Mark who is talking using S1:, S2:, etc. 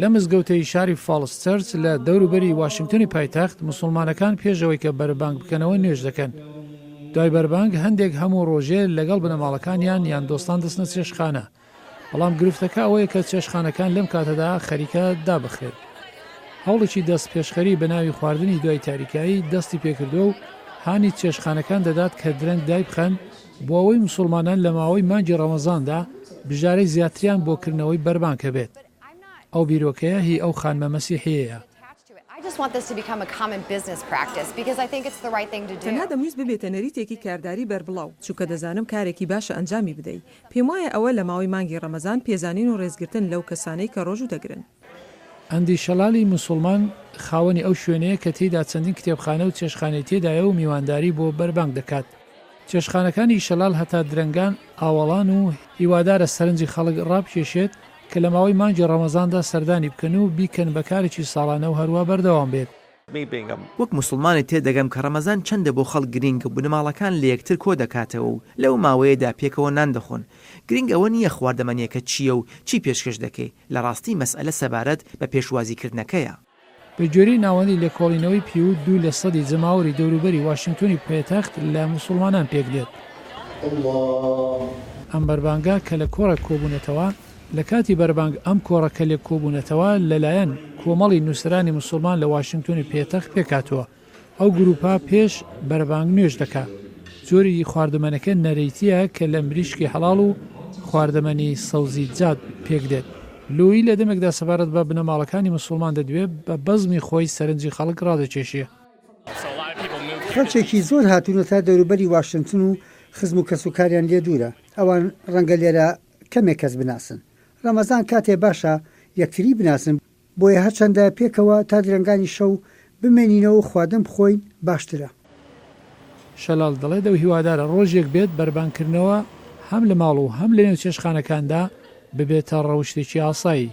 S1: لە مزگەوتەی شاری فاڵس چەرچ لە دەوروبەری واشنگتنی پایتەخت مسلمانەکان پێشەوەی کە بەربانگ بکەنەوە نوێژ دەکەن. دوای بەربانگ هەندێک هەموو ڕۆژێ لەگەڵ بنەماڵەکانیان یان دۆستان دەستنە چێشتخانە. بەڵام گرفتەکە ئەوەیە کە چێشتخانەکان لەم کاتەدا خەریکە دابخرێت. هەوڵێکی دەست پێشخەری بە ناوی خواردنی دوای تاریکایی دەستی پێکردو و هانی چێشتخانەکان دەدات کە درەنگ دای بخەن بۆ ئەوەی مسلمانان لە ماوەی مانگی ڕەمەزاندا بژارەی زیاتریان بۆکردنەوەی بەربانکە بێت. ئەو بیرۆکەیە هی ئەو خانمە مەسیحیەیە.
S2: تەنها دەمویست ببێتە نەریتێکی کارداری بەربڵاو چونکە دەزانم کارێکی باشە ئەنجامی بدەیت. پێم وایە ئەوە لە ماوەی مانگی ڕەمەزان پێزانین و ڕێزگرتن لەو کەسانەی کە ڕۆژوو دەگرن.
S1: ئەندی شەلالی مسلمان خاوەنی ئەو شوێنەیە کە تێیدا چەندین کتێبخانە و چێشتخانەی تێدایە و میوانداری بۆ بەربانگ دەکات. چێشتخانەکانی شەلال هەتا درەنگان ئاوەڵان و هیوادارە سەرنجی خەڵک ڕابکێشێت کە لە ماوەی مانگی ڕەمەزاندا سەردانی بکەن و بیکەن بەکارێکی ساڵانە و هەروە بەردەوام بێت.
S3: وەک مسلمانی تێدەگەم کە ڕەمەزان چەندە بۆ خەڵک گرینگە بنەماڵەکان لە یەکتر کۆ دەکاتەوە و لەو ماوەیەدا پێکەوە نان دەخۆن. گرنگ ئەوە نییە خواردەمەنیەکە چییە و چی پێشکەش دەکەی، لە ڕاستی مەسئلە سەبارەت بە پێشوازیکردنەکەیە.
S1: بەگوێرەی ناوەندی لێکۆڵینەوەی پیو 2% جەماوەری دەوروبەری واشنگتنی پێتەخت لە مسلمانان پێک دێت. ئەم بەربانگە کە لە کۆڕە کۆبوونەتەوە لە کاتی بەربانگ ئەم کۆڕەکە لێک کۆبوونەتەوە لەلایەن کۆمەڵی نووسرانی مسلمان لە واشنگتنی پێتەخت پێکاتوە. ئەو گروپا پێش بەربانگ نوێژ دەکات. جۆری خواردەمەنەکە نەرەیتیە کە لە مریشکی هەڵاڵ و خواردەمەنی سەوزی جاد پێک دێت. لۆی لە دەمێکدا سەبارەت بە بنەماڵەکانی مسلمان دەدوێت بە بەزمی خۆی سەرنجی خەڵک ڕادەکێشیە.
S4: خەڵکێکی زۆر هاتوونە تا دەوروبەری واشنگتن و خزم و کەسوکاریان لێ دوورە. ئەوان ڕەنگە لێرە کەمێک کەس بناسن. ڕەمەزان کاتێ باشە یەکتری بناسن بۆیە هەرچەندە پێکەوە تا درەنگانی شەو بمێنینەوە خواردن بخۆین باشترە.
S1: شەلال دەڵێ دەو هیوادارە ڕۆژێک بێت بەربانکردنەوە هەم لە ماڵ و هەم لە نێو چێشتخانەکاندا ببێتە ڕەوشتێکی ئاسایی.